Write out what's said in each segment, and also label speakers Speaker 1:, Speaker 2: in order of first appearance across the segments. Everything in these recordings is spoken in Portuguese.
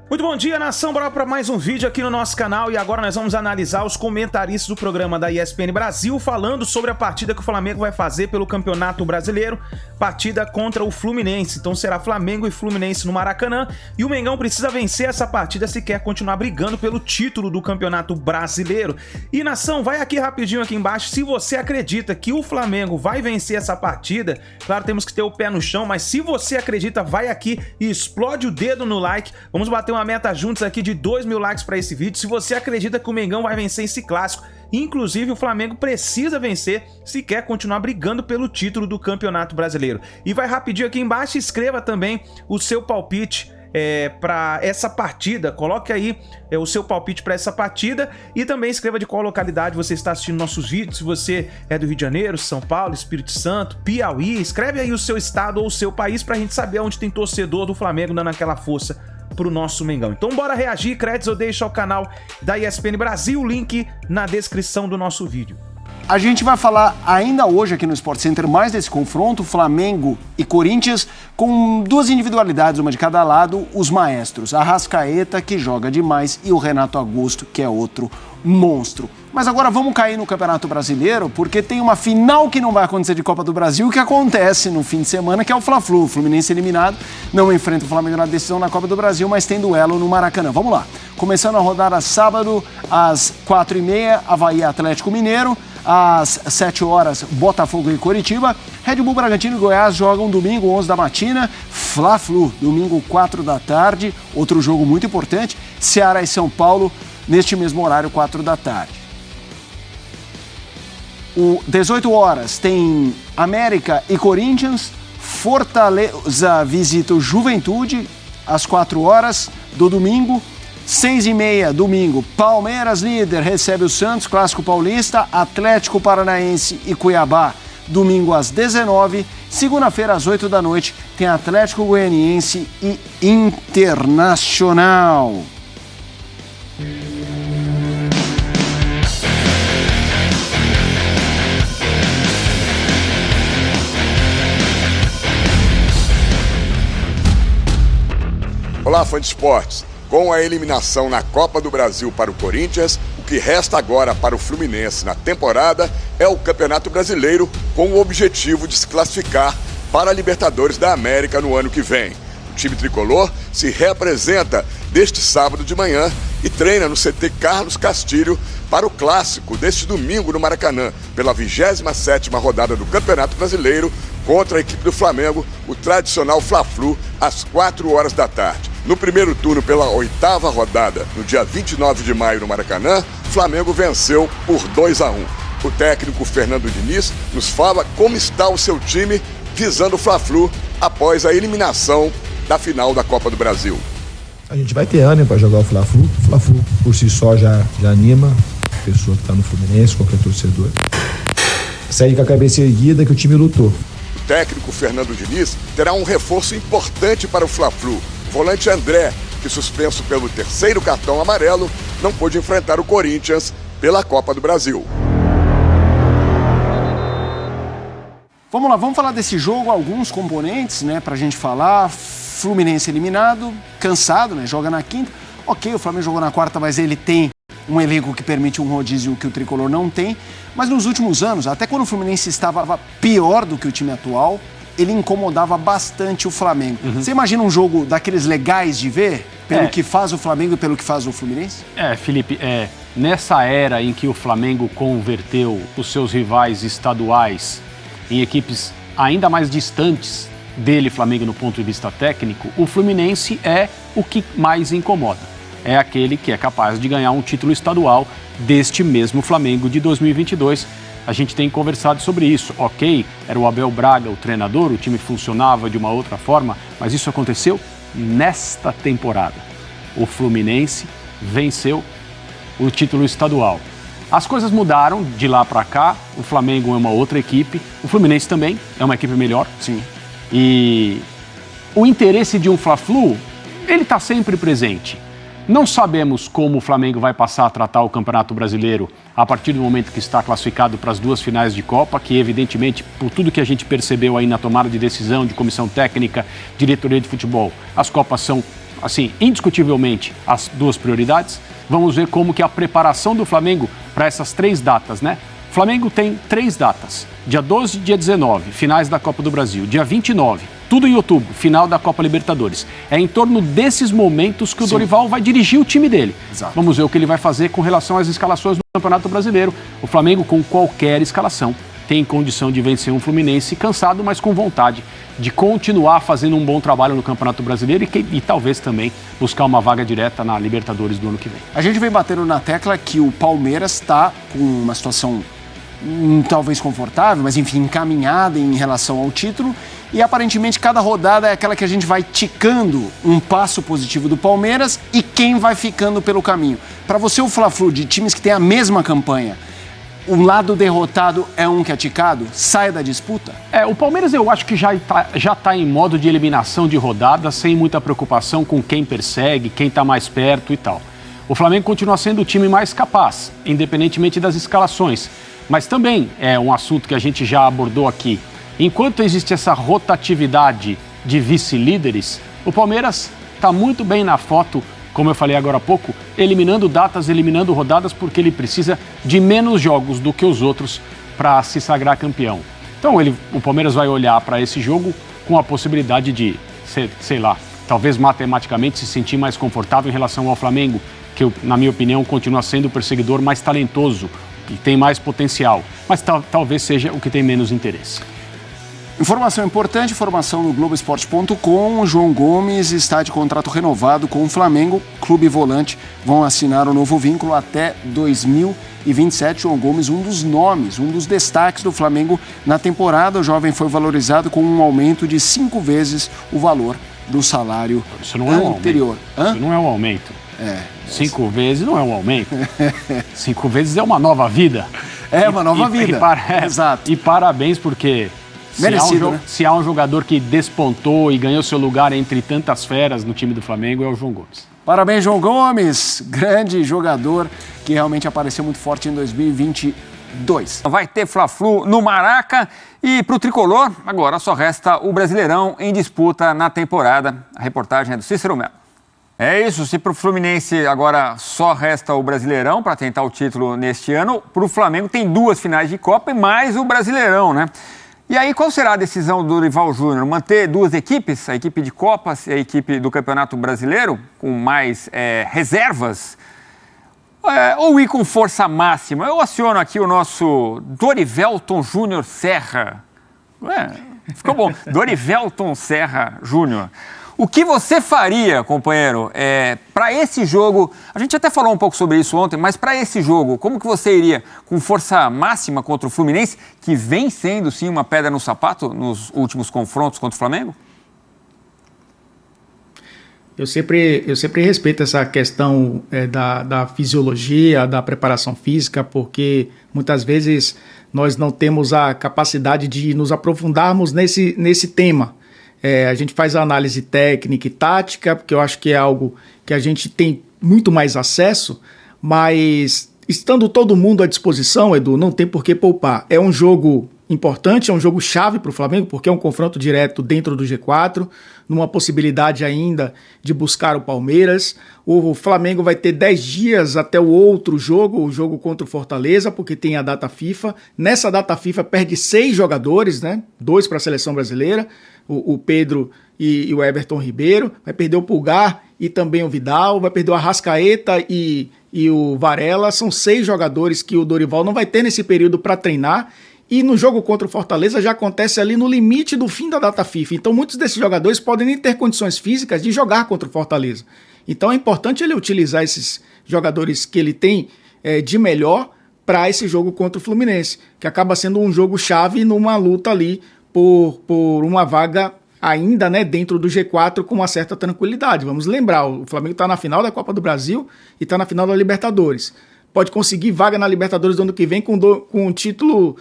Speaker 1: Muito bom dia, nação, bora para mais um vídeo aqui no nosso canal e agora nós vamos analisar os comentaristas do programa da ESPN Brasil falando sobre a partida que o Flamengo vai fazer pelo Campeonato Brasileiro, partida contra o Fluminense. Então será Flamengo e Fluminense no Maracanã e o Mengão precisa vencer essa partida se quer continuar brigando pelo título do Campeonato Brasileiro. E nação, vai aqui rapidinho aqui embaixo, se você acredita que o Flamengo vai vencer essa partida, claro, temos que ter o pé no chão, mas se você acredita, vai aqui e explode o dedo no like, vamos bater uma meta juntos aqui de 2 mil likes para esse vídeo. Se você acredita que o Mengão vai vencer esse clássico, inclusive o Flamengo precisa vencer se quer continuar brigando pelo título do Campeonato Brasileiro. E vai rapidinho aqui embaixo, escreva também o seu palpite para essa partida, coloque aí o seu palpite para essa partida e também escreva de qual localidade você está assistindo nossos vídeos, se você é do Rio de Janeiro, São Paulo, Espírito Santo, Piauí, escreve aí o seu estado ou o seu país pra gente saber onde tem torcedor do Flamengo dando aquela força pro nosso Mengão. Então bora reagir, créditos ou deixa ao canal da ESPN Brasil, link na descrição do nosso vídeo.
Speaker 2: A gente vai falar ainda hoje aqui no Sport Center mais desse confronto, Flamengo e Corinthians, com duas individualidades, uma de cada lado, os maestros, Arrascaeta, que joga demais, e o Renato Augusto, que é outro monstro. Mas agora vamos cair no Campeonato Brasileiro, porque tem uma final que não vai acontecer de Copa do Brasil, que acontece no fim de semana, que é o Fla-Flu. O Fluminense eliminado, não enfrenta o Flamengo na decisão na Copa do Brasil, mas tem duelo no Maracanã. Vamos lá. Começando a rodada sábado, às 4h30, Avaí Atlético Mineiro. Às 7 horas, Botafogo e Coritiba. Red Bull Bragantino e Goiás jogam domingo, 11 da matina. Fla-Flu, domingo, 4 da tarde. Outro jogo muito importante. Ceará e São Paulo, neste mesmo horário, 4 da tarde. 18 horas, tem América e Corinthians. Fortaleza visita o Juventude, às 4 horas do domingo. 6h30, domingo, Palmeiras líder recebe o Santos, Clássico Paulista, Atlético Paranaense e Cuiabá, domingo às 19h. Segunda-feira, às 8 da noite, tem Atlético Goianiense e Internacional.
Speaker 3: Olá, fã de esportes. Com a eliminação na Copa do Brasil para o Corinthians, o que resta agora para o Fluminense na temporada é o Campeonato Brasileiro, com o objetivo de se classificar para a Libertadores da América no ano que vem. O time tricolor se reapresenta deste sábado de manhã e treina no CT Carlos Castilho para o clássico deste domingo no Maracanã, pela 27ª rodada do Campeonato Brasileiro, contra a equipe do Flamengo, o tradicional Fla-Flu, às 4 horas da tarde. No primeiro turno, pela 8ª rodada, no dia 29 de maio no Maracanã, o Flamengo venceu por 2-1. O técnico Fernando Diniz nos fala como está o seu time visando o Fla-Flu após a eliminação da final da Copa do Brasil.
Speaker 4: A gente vai ter ânimo para jogar o Fla-Flu. O Fla-Flu por si só já anima a pessoa que está no Fluminense, qualquer torcedor. Segue com a cabeça erguida que o time lutou.
Speaker 3: O técnico Fernando Diniz terá um reforço importante para o Fla-Flu. O volante André, que suspenso pelo 3º cartão amarelo, não pôde enfrentar o Corinthians pela Copa do Brasil.
Speaker 2: Vamos lá, vamos falar desse jogo, alguns componentes, né, pra gente falar. Fluminense eliminado, cansado, né, joga na quinta. Ok, o Flamengo jogou na quarta, mas ele tem um elenco que permite um rodízio que o Tricolor não tem. Mas nos últimos anos, até quando o Fluminense estava pior do que o time atual, ele incomodava bastante o Flamengo. Você imagina um jogo daqueles legais de ver, pelo que faz o Flamengo e pelo que faz o Fluminense?
Speaker 5: Felipe, nessa era em que o Flamengo converteu os seus rivais estaduais em equipes ainda mais distantes dele, Flamengo, no ponto de vista técnico, o Fluminense é o que mais incomoda. É aquele que é capaz de ganhar um título estadual deste mesmo Flamengo de 2022. A gente tem conversado sobre isso. Ok, era o Abel Braga o treinador, o time funcionava de uma outra forma, mas isso aconteceu nesta temporada. O Fluminense venceu o título estadual. As coisas mudaram de lá para cá, o Flamengo é uma outra equipe, o Fluminense também é uma equipe melhor.
Speaker 2: Sim.
Speaker 5: E o interesse de um Fla-Flu, ele está sempre presente. Não sabemos como o Flamengo vai passar a tratar o Campeonato Brasileiro a partir do momento que está classificado para as duas finais de Copa, que evidentemente, por tudo que a gente percebeu aí na tomada de decisão de comissão técnica, diretoria de futebol, as Copas são assim, indiscutivelmente, as duas prioridades. Vamos ver como que a preparação do Flamengo para essas 3 datas, né? O Flamengo tem 3 datas, dia 12 e dia 19, finais da Copa do Brasil, dia 29, tudo em outubro, final da Copa Libertadores. É em torno desses momentos que o Dorival vai dirigir o time dele.
Speaker 2: Exato.
Speaker 5: Vamos ver o que ele vai fazer com relação às escalações do Campeonato Brasileiro. O Flamengo, com qualquer escalação, tem condição de vencer um Fluminense cansado, mas com vontade de continuar fazendo um bom trabalho no Campeonato Brasileiro e talvez também buscar uma vaga direta na Libertadores do ano que vem.
Speaker 2: A gente vem batendo na tecla que o Palmeiras está com uma situação talvez confortável, mas enfim, encaminhada em relação ao título, e aparentemente cada rodada é aquela que a gente vai ticando um passo positivo do Palmeiras e quem vai ficando pelo caminho. Para você, o Fla-Flu, de times que têm a mesma campanha, o lado derrotado é um que é ticado? Sai da disputa?
Speaker 5: O Palmeiras eu acho que já está em modo de eliminação de rodada, sem muita preocupação com quem persegue, quem está mais perto e tal. O Flamengo continua sendo o time mais capaz, independentemente das escalações. Mas também é um assunto que a gente já abordou aqui. Enquanto existe essa rotatividade de vice-líderes, o Palmeiras está muito bem na foto, como eu falei agora há pouco, eliminando datas, eliminando rodadas, porque ele precisa de menos jogos do que os outros para se sagrar campeão. Então o Palmeiras vai olhar para esse jogo com a possibilidade de, sei lá, talvez matematicamente se sentir mais confortável em relação ao Flamengo, que na minha opinião continua sendo o perseguidor mais talentoso e tem mais potencial, mas talvez seja o que tem menos interesse.
Speaker 2: Informação importante, informação no Globoesporte.com. João Gomes está de contrato renovado com o Flamengo. Clube e volante vão assinar o novo vínculo até 2027. João Gomes, um dos nomes, um dos destaques do Flamengo na temporada. O jovem foi valorizado com um aumento de 5 vezes o valor do salário
Speaker 5: Isso não é
Speaker 2: anterior.
Speaker 5: Isso não é um aumento. 5 vezes não é um aumento. 5 vezes é uma nova vida.
Speaker 2: É uma nova vida. Exato.
Speaker 5: E parabéns, porque
Speaker 2: merecido, né?
Speaker 5: Se há um jogador que despontou e ganhou seu lugar entre tantas feras no time do Flamengo, é o João Gomes.
Speaker 2: Parabéns, João Gomes. Grande jogador que realmente apareceu muito forte em 2022.
Speaker 6: Vai ter Fla-Flu no Maraca e para o Tricolor, agora só resta o Brasileirão em disputa na temporada. A reportagem é do Cícero Melo. É isso, se para o Fluminense agora só resta o Brasileirão para tentar o título neste ano, para o Flamengo tem 2 finais de Copa e mais o Brasileirão, né? E aí, qual será a decisão do Dorival Júnior? Manter 2 equipes, a equipe de Copas e a equipe do Campeonato Brasileiro, com mais reservas? Ou ir com força máxima? Eu aciono aqui o nosso Dorivelton Júnior Serra. Ficou bom. Dorivelton Serra Júnior. O que você faria, companheiro, para esse jogo? A gente até falou um pouco sobre isso ontem, mas para esse jogo, como que você iria com força máxima contra o Fluminense, que vem sendo, sim, uma pedra no sapato nos últimos confrontos contra o Flamengo?
Speaker 7: Eu sempre respeito essa questão da fisiologia, da preparação física, porque muitas vezes nós não temos a capacidade de nos aprofundarmos nesse tema. A gente faz a análise técnica e tática, porque eu acho que é algo que a gente tem muito mais acesso, mas estando todo mundo à disposição, Edu, não tem por que poupar. É um jogo importante, é um jogo chave para o Flamengo, porque é um confronto direto dentro do G4, numa possibilidade ainda de buscar o Palmeiras. O Flamengo vai ter 10 dias até o outro jogo, o jogo contra o Fortaleza, porque tem a data FIFA. Nessa data FIFA perde 6 jogadores, né? 2 para a seleção brasileira, o Pedro e o Everton Ribeiro. Vai perder o Pulgar e também o Vidal, vai perder o Arrascaeta e o Varela. São 6 jogadores que o Dorival não vai ter nesse período para treinar. E no jogo contra o Fortaleza já acontece ali no limite do fim da data FIFA. Então muitos desses jogadores podem nem ter condições físicas de jogar contra o Fortaleza. Então é importante ele utilizar esses jogadores que ele tem de melhor para esse jogo contra o Fluminense, que acaba sendo um jogo chave numa luta ali por uma vaga ainda, né, dentro do G4 com uma certa tranquilidade. Vamos lembrar, o Flamengo está na final da Copa do Brasil e está na final da Libertadores. Pode conseguir vaga na Libertadores do ano que vem com um título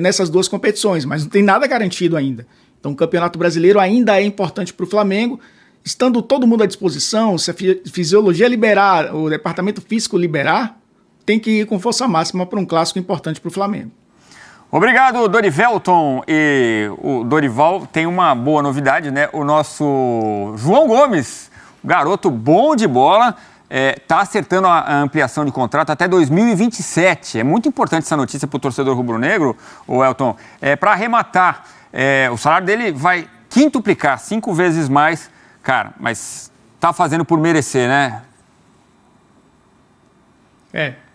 Speaker 7: nessas 2 competições, mas não tem nada garantido ainda. Então o Campeonato Brasileiro ainda é importante para o Flamengo. Estando todo mundo à disposição, se a fisiologia liberar, o departamento físico liberar, tem que ir com força máxima para um clássico importante para o Flamengo.
Speaker 6: Obrigado, Dorivelton. E o Dorival tem uma boa novidade, né? O nosso João Gomes, garoto bom de bola, está acertando a ampliação de contrato até 2027. É muito importante essa notícia para o torcedor rubro-negro, o Elton. Para arrematar, o salário dele vai quintuplicar, 5 vezes mais. Cara, mas tá fazendo por merecer, né?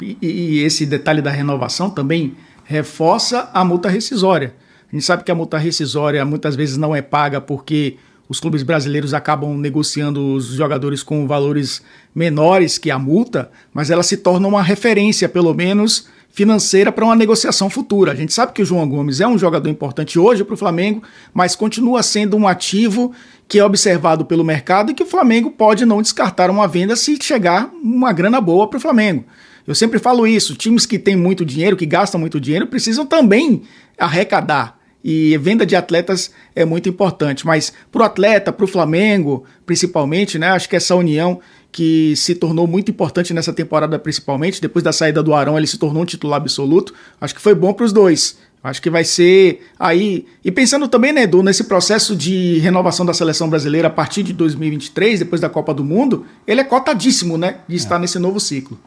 Speaker 7: E esse detalhe da renovação também reforça a multa rescisória. A gente sabe que a multa rescisória muitas vezes não é paga porque os clubes brasileiros acabam negociando os jogadores com valores menores que a multa, mas ela se torna uma referência, pelo menos financeira, para uma negociação futura. A gente sabe que o João Gomes é um jogador importante hoje para o Flamengo, mas continua sendo um ativo que é observado pelo mercado e que o Flamengo pode não descartar uma venda se chegar uma grana boa para o Flamengo. Eu sempre falo isso, times que têm muito dinheiro, que gastam muito dinheiro, precisam também arrecadar. E venda de atletas é muito importante. Mas para o atleta, para o Flamengo, principalmente, né? Acho que essa união que se tornou muito importante nessa temporada, principalmente, depois da saída do Arão, ele se tornou um titular absoluto. Acho que foi bom para os dois. Acho que vai ser aí... E pensando também, né, Edu, nesse processo de renovação da seleção brasileira a partir de 2023, depois da Copa do Mundo, ele é cotadíssimo, né, de estar nesse novo ciclo.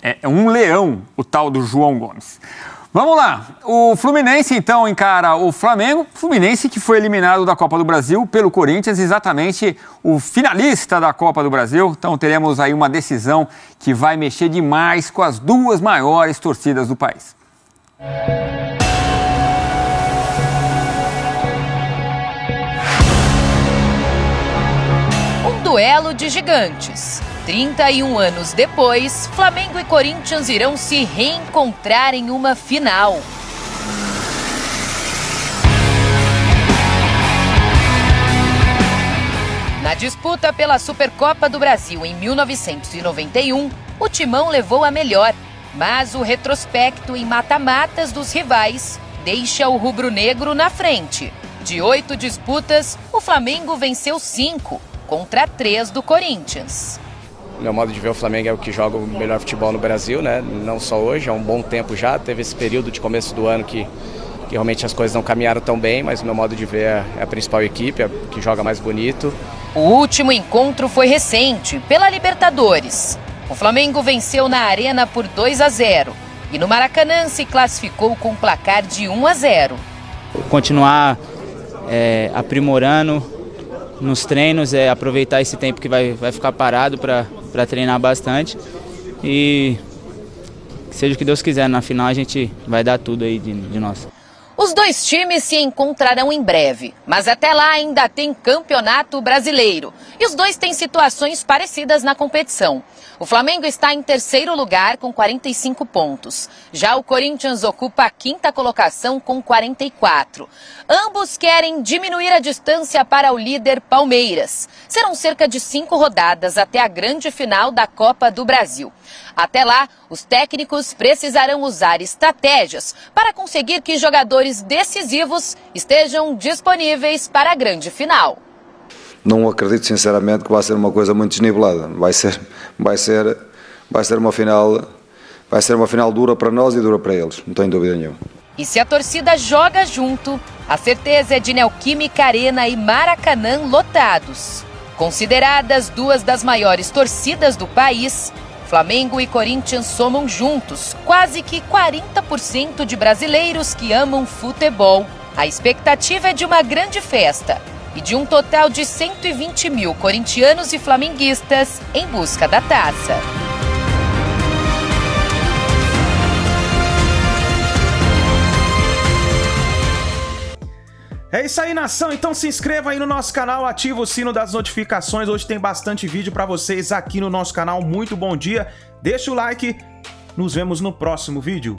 Speaker 6: É um leão, o tal do João Gomes. Vamos lá, o Fluminense então encara o Flamengo, Fluminense que foi eliminado da Copa do Brasil pelo Corinthians, exatamente o finalista da Copa do Brasil. Então teremos aí uma decisão que vai mexer demais com as duas maiores torcidas do país.
Speaker 8: Um duelo de gigantes. 31 anos depois, Flamengo e Corinthians irão se reencontrar em uma final. Na disputa pela Supercopa do Brasil em 1991, o Timão levou a melhor, mas o retrospecto em mata-matas dos rivais deixa o rubro-negro na frente. De 8 disputas, o Flamengo venceu 5, contra 3 do Corinthians.
Speaker 9: Meu modo de ver, o Flamengo é o que joga o melhor futebol no Brasil, né? Não só hoje, há um bom tempo já. Teve esse período de começo do ano que realmente as coisas não caminharam tão bem, mas meu modo de ver é a principal equipe, é a que joga mais bonito.
Speaker 8: O último encontro foi recente, pela Libertadores. O Flamengo venceu na Arena por 2-0 e no Maracanã se classificou com placar de 1-0.
Speaker 10: Continuar aprimorando nos treinos, aproveitar esse tempo que vai ficar parado para treinar bastante e seja o que Deus quiser, na final a gente vai dar tudo aí de nós.
Speaker 8: Os dois times se encontrarão em breve, mas até lá ainda tem Campeonato Brasileiro e os dois têm situações parecidas na competição. O Flamengo está em terceiro lugar com 45 pontos. Já o Corinthians ocupa a 5ª colocação com 44. Ambos querem diminuir a distância para o líder Palmeiras. Serão cerca de 5 rodadas até a grande final da Copa do Brasil. Até lá, os técnicos precisarão usar estratégias para conseguir que jogadores decisivos estejam disponíveis para a grande final.
Speaker 11: Não acredito sinceramente que vai ser uma coisa muito desnivelada. Vai ser uma final dura para nós e dura para eles, não tenho dúvida nenhuma.
Speaker 8: E se a torcida joga junto, a certeza é de Neoquímica Arena e Maracanã lotados. Consideradas duas das maiores torcidas do país, Flamengo e Corinthians somam juntos quase que 40% de brasileiros que amam futebol. A expectativa é de uma grande festa e de um total de 120 mil corintianos e flamenguistas em busca da taça.
Speaker 1: É isso aí, nação. Então se inscreva aí no nosso canal, ativa o sino das notificações. Hoje tem bastante vídeo pra vocês aqui no nosso canal. Muito bom dia. Deixa o like. Nos vemos no próximo vídeo.